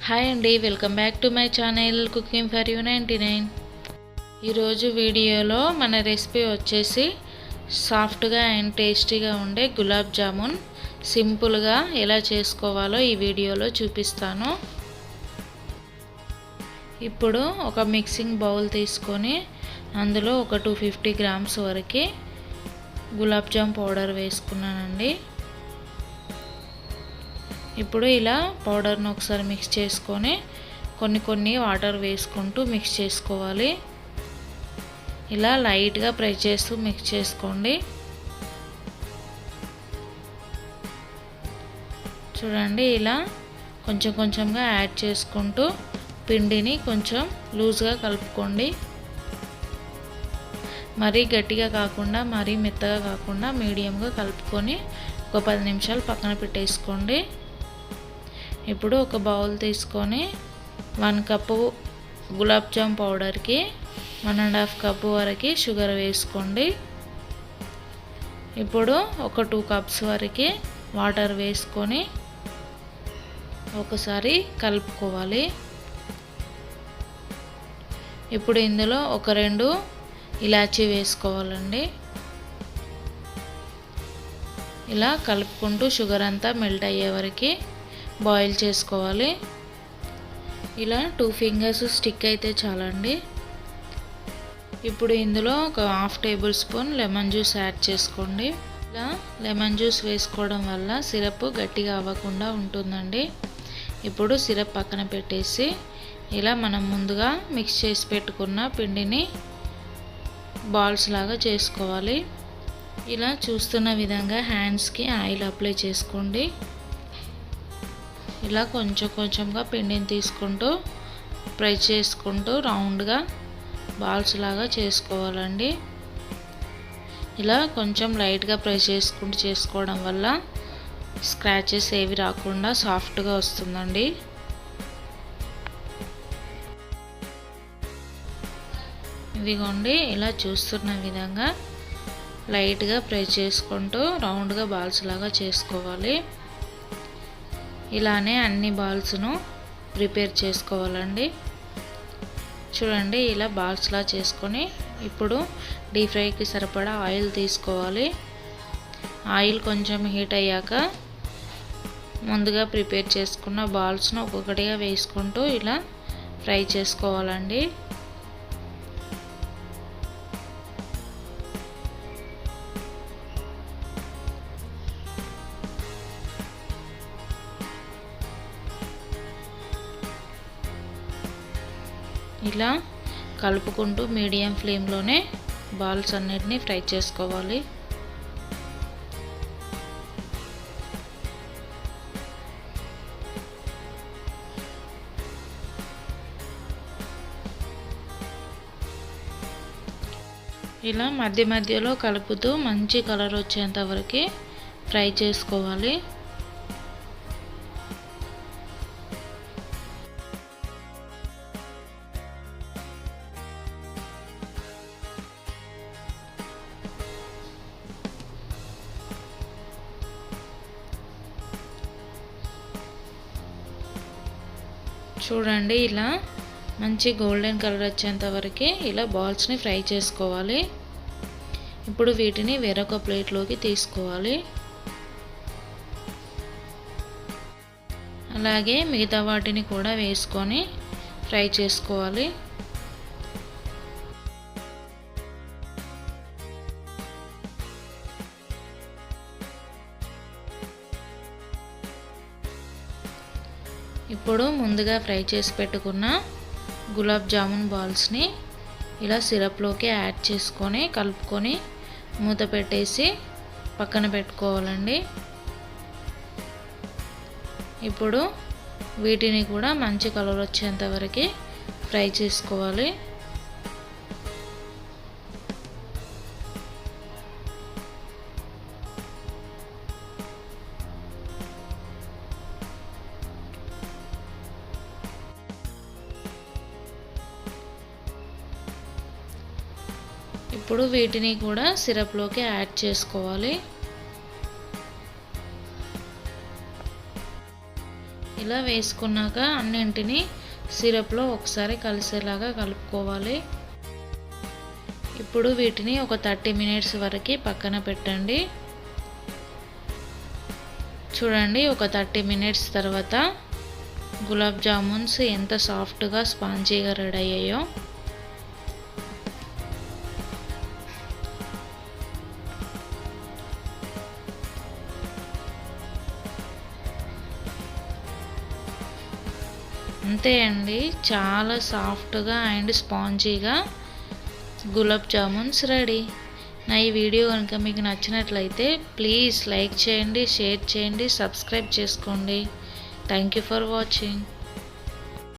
Hi అండి, welcome back to my channel cooking for you 99. ఈరోజు వీడియోలో మన రెసిపీ వచ్చేసి సాఫ్ట్గా అండ్ టేస్టీగా ఉండే గులాబ్ జామున్ సింపుల్గా ఎలా చేసుకోవాలో ఈ వీడియోలో చూపిస్తాను. ఇప్పుడు ఒక మిక్సింగ్ బౌల్ తీసుకొని అందులో ఒక 250 గ్రామ్స్ వరకు గులాబ్ జామ్ పౌడర్ వేసుకున్నానండి. ఇప్పుడు ఇలా పౌడర్ను ఒకసారి మిక్స్ చేసుకొని కొన్ని వాటర్ వేసుకుంటూ మిక్స్ చేసుకోవాలి. ఇలా లైట్గా ప్రెస్ చేస్తూ మిక్స్ చేసుకోండి. చూడండి, ఇలా కొంచెంగా యాడ్ చేసుకుంటూ పిండిని కొంచెం లూజ్గా కలుపుకోండి. మరీ గట్టిగా కాకుండా మరీ మెత్తగా కాకుండా మీడియంగా కలుపుకొని ఒక 10 నిమిషాలు పక్కన పెట్టేసుకోండి. ఇప్పుడు ఒక బౌల్ తీసుకొని 1 కప్పు గులాబ్ జామ్ పౌడర్కి 1.5 కప్పు వరకు షుగర్ వేసుకోండి. ఇప్పుడు ఒక 2 కప్స్ వరకు వాటర్ వేసుకొని ఒకసారి కలుపుకోవాలి. ఇప్పుడు ఇందులో ఒక 2 ఇలాచీ వేసుకోవాలండి. ఇలా కలుపుకుంటూ షుగర్ అంతా మెల్ట్ అయ్యే వరకు బాయిల్ చేసుకోవాలి. ఇలా 2 ఫింగర్స్ స్టిక్ అయితే చాలండి. ఇప్పుడు ఇందులో ఒక 1/2 table spoon lemon juice add చేసుకోండి. ఇలా లెమన్ జ్యూస్ వేసుకోవడం వల్ల సిరప్ గట్టిగా అవ్వకుండా ఉంటుందండి. ఇప్పుడు సిరప్ పక్కన పెట్టేసి ఇలా మనం ముందుగా మిక్స్ చేసి పెట్టుకున్న పిండిని బాల్స్ లాగా చేసుకోవాలి. ఇలా చూస్తున్న విధంగా హ్యాండ్స్కి ఆయిల్ అప్లై చేసుకోండి. ఇలా కొంచెంగా పిండిని తీసుకుంటూ ప్రెస్ చేసుకుంటూ రౌండ్గా బాల్స్ లాగా చేసుకోవాలండి. ఇలా కొంచెం లైట్గా ప్రెస్ చేసుకుంటూ చేసుకోవడం వల్ల స్క్రాచెస్ ఏవి రాకుండా సాఫ్ట్గా వస్తుందండి. ఇదిగోండి, ఇలా చూస్తున్న విధంగా లైట్గా ప్రెస్ చేసుకుంటూ రౌండ్గా బాల్స్ లాగా చేసుకోవాలి. ఇలానే అన్ని బాల్స్ను ప్రిపేర్ చేసుకోవాలండి. చూడండి, ఇలా బాల్స్లా చేసుకొని ఇప్పుడు డీప్ ఫ్రైకి సరిపడా ఆయిల్ తీసుకోవాలి. ఆయిల్ కొంచెం హీట్ అయ్యాక ముందుగా ప్రిపేర్ చేసుకున్న బాల్స్ను ఒక్కొక్కటిగా వేసుకుంటూ ఇలా ఫ్రై చేసుకోవాలండి. ఇలా కలుపుకుంటూ మీడియం ఫ్లేమ్లోనే బాల్స్ అన్నిటిని ఫ్రై చేసుకోవాలి. ఇలా మధ్యలో కలుపుతూ మంచి కలర్ వచ్చేంత వరకు ఫ్రై చేసుకోవాలి. చూడండి, ఇలా మంచి గోల్డెన్ కలర్ వచ్చేంత వరకు ఇలా బాల్స్ని ఫ్రై చేసుకోవాలి. ఇప్పుడు వీటిని వేరొక ప్లేట్లోకి తీసుకోవాలి. అలాగే మిగతా వాటిని కూడా వేసుకొని ఫ్రై చేసుకోవాలి. ఇప్పుడు ముందుగా ఫ్రై చేసి పెట్టుకున్న గులాబ్ జామున్ బాల్స్ని ఇలా సిరప్లోకి యాడ్ చేసుకొని కలుపుకొని మూత పెట్టేసి పక్కన పెట్టుకోవాలండి. ఇప్పుడు వీటిని కూడా మంచి కలర్ వచ్చేంత వరకు ఫ్రై చేసుకోవాలి. ఇప్పుడు వీటిని కూడా సిరప్లోకి యాడ్ చేసుకోవాలి. ఇలా వేసుకున్నాక అన్నింటినీ సిరప్లో ఒకసారి కలిసేలాగా కలుపుకోవాలి. ఇప్పుడు వీటిని ఒక 30 మినిట్స్ వరకు పక్కన పెట్టండి. చూడండి, ఒక 30 మినిట్స్ తర్వాత గులాబ్ జామున్స్ ఎంత సాఫ్ట్గా స్పాంజీగా రెడీ అయ్యాయో. అంతే అండి, చాలా సాఫ్ట్గా అండ్ స్పాంజీగా గులాబ్ జామున్స్ రెడీ. నా ఈ వీడియో కనుక మీకు నచ్చినట్లయితే ప్లీజ్ లైక్ చేయండి, షేర్ చేయండి, సబ్స్క్రైబ్ చేసుకోండి. Thank you for watching.